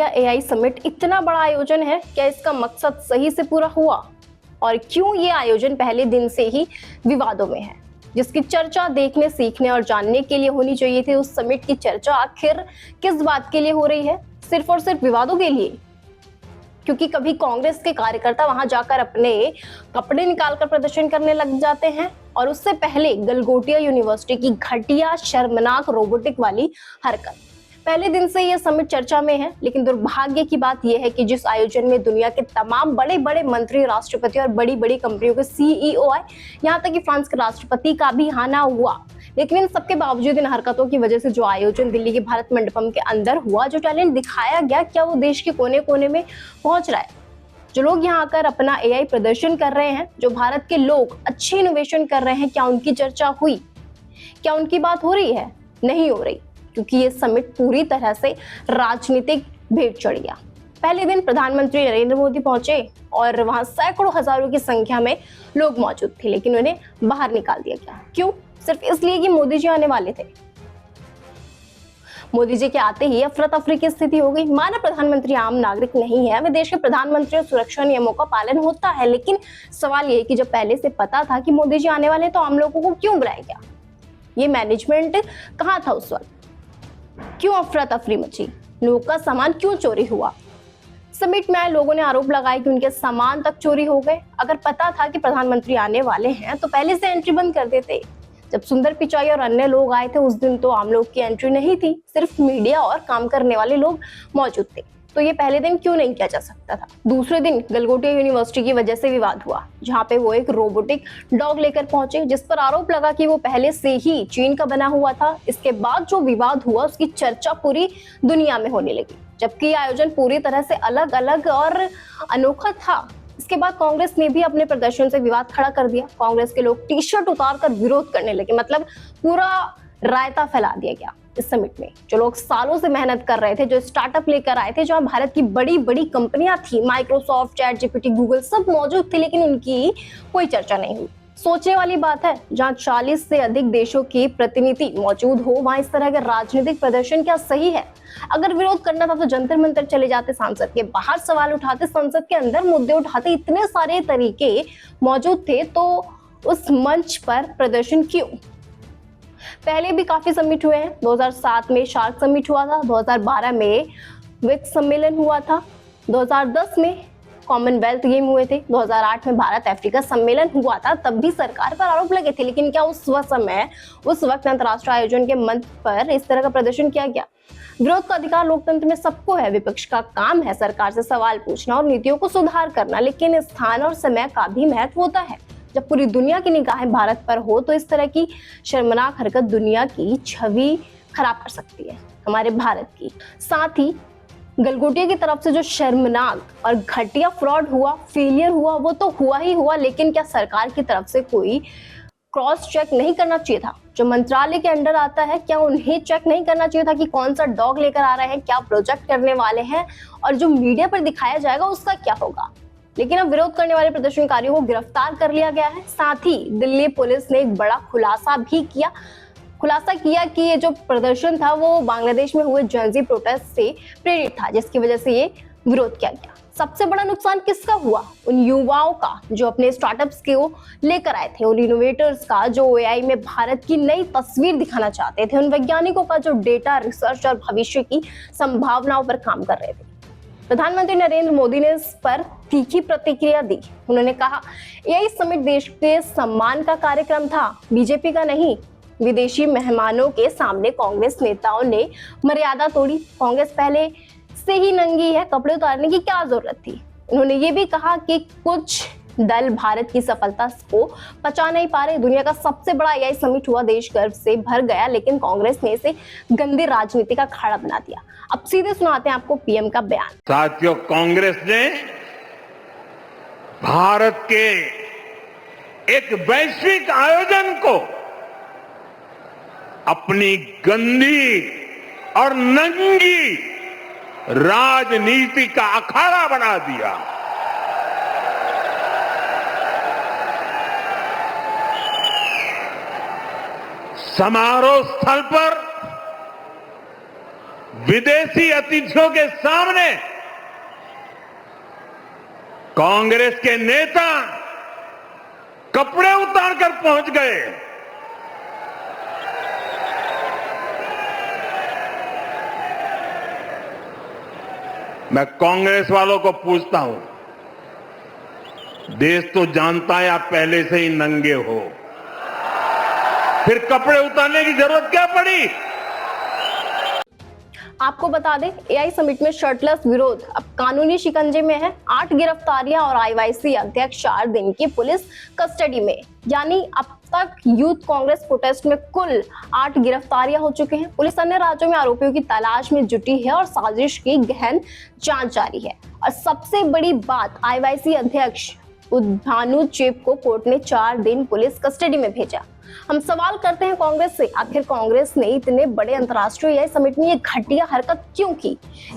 India AI summit इतना बड़ा आयोजन है, क्या इसका मकसद सही से पूरा हुआ? और क्यों ये आयोजन पहले दिन से ही विवादों में है, जिसकी चर्चा देखने, सीखने और जानने के लिए होनी चाहिए थी? उस समिट की चर्चा आखिर किस बात के लिए हो रही है? सिर्फ और सिर्फ विवादों के लिए? क्योंकि कभी कांग्रेस के कार्यकर्ता वहां जाकर अपने कपड़े निकालकर प्रदर्शन करने लग जाते हैं, और उससे पहले गलगोटिया यूनिवर्सिटी की घटिया, शर्मनाक रोबोटिक वाली हरकत। पहले दिन से यह समिट चर्चा में है, लेकिन दुर्भाग्य की बात यह है कि जिस आयोजन में दुनिया के तमाम बड़े बड़े मंत्री, राष्ट्रपति और बड़ी बड़ी कंपनियों के सीईओ आए, यहाँ तक कि फ्रांस के राष्ट्रपति का भी आना हुआ, लेकिन इन सबके बावजूद इन हरकतों की वजह से जो आयोजन दिल्ली के भारत मंडपम के अंदर हुआ, जो टैलेंट दिखाया गया, क्या वो देश के कोने कोने में पहुंच रहा है? जो लोग यहाँ आकर अपना एआई प्रदर्शन कर रहे हैं, जो भारत के लोग अच्छे इनोवेशन कर रहे हैं, क्या उनकी चर्चा हुई? क्या उनकी बात हो रही है? नहीं हो रही, क्योंकि ये समिट पूरी तरह से राजनीतिक भेंट चढ़ गया। पहले दिन प्रधानमंत्री नरेंद्र मोदी पहुंचे और वहां सैकड़ों हजारों की संख्या में लोग मौजूद थे, लेकिन उन्हें बाहर निकाल दिया गया। क्यों? सिर्फ इसलिए कि मोदी जी आने वाले थे। मोदी जी के आते ही अफरा तफरी की स्थिति हो गई। माना प्रधानमंत्री आम नागरिक नहीं है, वे देश के प्रधानमंत्री और सुरक्षा नियमों का पालन होता है, लेकिन सवाल ये है कि जब पहले से पता था कि मोदी जी आने वाले, तो आम लोगों को क्यों बुलाया गया? ये मैनेजमेंट कहाँ था उस वक्त? क्यों अफरा तफरी मची? लोगों का सामान क्यों चोरी हुआ? समिट में आए लोगों ने आरोप लगाया कि उनके सामान तक चोरी हो गए। अगर पता था कि प्रधानमंत्री आने वाले हैं, तो पहले से एंट्री बंद कर देते। जब सुंदर पिचाई और अन्य लोग आए थे उस दिन, तो आम लोग की एंट्री नहीं थी, सिर्फ मीडिया और काम करने वाले लोग मौजूद थे। तो ये पहले दिन क्यों नहीं किया जा सकता था? दूसरे दिन गलगोटिया यूनिवर्सिटी की वजह से विवाद हुआ, जहां पे वो एक रोबोटिक डॉग लेकर पहुंचे, जिस पर आरोप लगा कि वो पहले से ही चीन का बना हुआ था। इसके बाद जो विवाद हुआ, उसकी चर्चा पूरी दुनिया में होने लगी, जबकि आयोजन पूरी तरह से अलग अलग और अनोखा था। इसके बाद कांग्रेस ने भी अपने प्रदर्शन से विवाद खड़ा कर दिया। कांग्रेस के लोग टी शर्ट उतारकर विरोध करने लगे, मतलब पूरा रायता फैला दिया गया। इस समिट में जो लोग सालों से मेहनत कर रहे थे, जो स्टार्टअप लेकर आए थे, जहां भारत की बड़ी बड़ी कंपनियां थी, माइक्रोसॉफ्ट, चैट जीपीटी, गूगल, सब मौजूद थे, लेकिन उनकी कोई चर्चा नहीं हुई। सोचने वाली बात है, जहां 40 से अधिक देशों के प्रतिनिधि मौजूद हो, वहां इस तरह के राजनीतिक प्रदर्शन क्या सही है? अगर विरोध करना था तो जंतर मंतर चले जाते, सांसद के बाहर सवाल उठाते, संसद के अंदर मुद्दे उठाते। इतने सारे तरीके मौजूद थे, तो उस मंच पर प्रदर्शन क्यों? पहले भी काफी समिट हुए हैं। 2007 में शार्क समिट हुआ था, 2012 में विक्स सम्मेलन हुआ था, 2010 में कॉमनवेल्थ गेम हुए थे, 2008 में भारत अफ्रीका सम्मेलन हुआ था। तब भी सरकार पर आरोप लगे थे, लेकिन क्या उस वक्त अंतर्राष्ट्रीय आयोजन के मंच पर इस तरह का प्रदर्शन किया गया? विरोध का अधिकार लोकतंत्र में सबको है। विपक्ष का काम है सरकार से सवाल पूछना और नीतियों को सुधार करना, लेकिन स्थान और समय का भी महत्व होता है। जब पूरी दुनिया की निगाहें भारत पर हो, तो इस तरह की शर्मनाक हरकत दुनिया की छवि खराब कर सकती है, हमारे भारत की। साथ ही गलगोटिया की तरफ से जो शर्मनाक और घटिया फ्रॉड हुआ, फेलियर हुआ, वो तो हुआ ही हुआ, लेकिन क्या सरकार की तरफ से कोई क्रॉस चेक नहीं करना चाहिए था? जो मंत्रालय के अंडर आता है, क्या उन्हें चेक नहीं करना चाहिए था कि कौन सा डॉग लेकर आ रहे हैं, क्या प्रोजेक्ट करने वाले हैं, और जो मीडिया पर दिखाया जाएगा उसका क्या होगा? लेकिन अब विरोध करने वाले प्रदर्शनकारियों को गिरफ्तार कर लिया गया है। साथ ही दिल्ली पुलिस ने एक बड़ा खुलासा किया कि ये जो प्रदर्शन था वो बांग्लादेश में हुए जेन-ज़ी प्रोटेस्ट से प्रेरित था, जिसकी वजह से ये विरोध किया गया। सबसे बड़ा नुकसान किसका हुआ? उन युवाओं का जो अपने स्टार्टअप्स को लेकर आए थे, उन इनोवेटर्स का जो एआई में भारत की नई तस्वीर दिखाना चाहते थे, उन वैज्ञानिकों का जो डेटा रिसर्च और भविष्य की संभावनाओं पर काम कर रहे थे। प्रधानमंत्री नरेंद्र मोदी ने इस पर तीखी प्रतिक्रिया दी। उन्होंने कहा, एआई समिट देश के सम्मान का कार्यक्रम था, बीजेपी का नहीं। विदेशी मेहमानों के सामने कांग्रेस नेताओं ने मर्यादा तोड़ी। कांग्रेस पहले से ही नंगी है, कपड़े उतारने की क्या जरूरत थी? उन्होंने ये भी कहा कि कुछ दल भारत की सफलता को पचा नहीं पा रहे। दुनिया का सबसे बड़ा एआई समिट हुआ, देश गर्व से भर गया, लेकिन कांग्रेस ने इसे गंदी राजनीति का अखाड़ा बना दिया। अब सीधे सुनाते हैं आपको पीएम का बयान। साथियों, कांग्रेस ने भारत के एक वैश्विक आयोजन को अपनी गंदी और नंगी राजनीति का अखाड़ा बना दिया। समारोह स्थल पर विदेशी अतिथियों के सामने कांग्रेस के नेता कपड़े उतारकर पहुंच गए। मैं कांग्रेस वालों को पूछता हूं, देश तो जानता है आप पहले से ही नंगे हो, फिर कपड़े उतारने की जरूरत क्या पड़ी? आपको बता दें, एआई समिट में शर्टलेस विरोध अब कानूनी शिकंजे में है। 8 गिरफ्तारियां और आईवाईसी अध्यक्ष 4 दिन की पुलिस कस्टडी में, यानी अब तक यूथ कांग्रेस प्रोटेस्ट में कुल 8 गिरफ्तारियां हो चुकी हैं। पुलिस अन्य राज्यों में आरोपियों की तलाश में जुटी है और साजिश की गहन जांच जारी है। और सबसे बड़ी बात, आईवाईसी अध्यक्ष भानु चेप को कोर्ट ने 4 दिन पुलिस कस्टडी में भेजा। हम सवाल करते हैं कांग्रेस से, आखिर कांग्रेस ने इतने बड़े अंतर्राष्ट्रीय एआई समिट में ये घटिया हरकत क्यों की?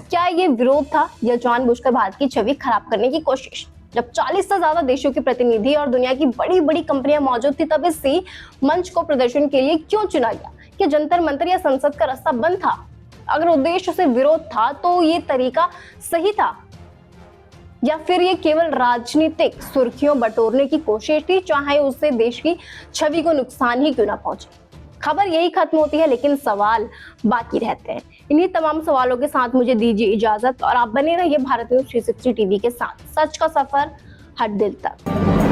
क्या ये विरोध था या जानबूझकर भारत की छवि खराब करने की कोशिश? जब 40 से ज्यादा देशों के प्रतिनिधि और दुनिया की बड़ी बड़ी कंपनियां मौजूद थी, तब इसी मंच को प्रदर्शन के लिए क्यों चुना गया? क्या जंतर मंतर या संसद का रास्ता बंद था? अगर उद्देश्य से विरोध था तो ये तरीका सही था, या फिर ये केवल राजनीतिक सुर्खियों बटोरने की कोशिश थी, चाहे उससे देश की छवि को नुकसान ही क्यों ना पहुंचे? खबर यही खत्म होती है, लेकिन सवाल बाकी रहते हैं। इन्हीं तमाम सवालों के साथ मुझे दीजिए इजाजत और आप बने रहिए भारत न्यूज 360 टीवी के साथ। सच का सफर हर दिल तक।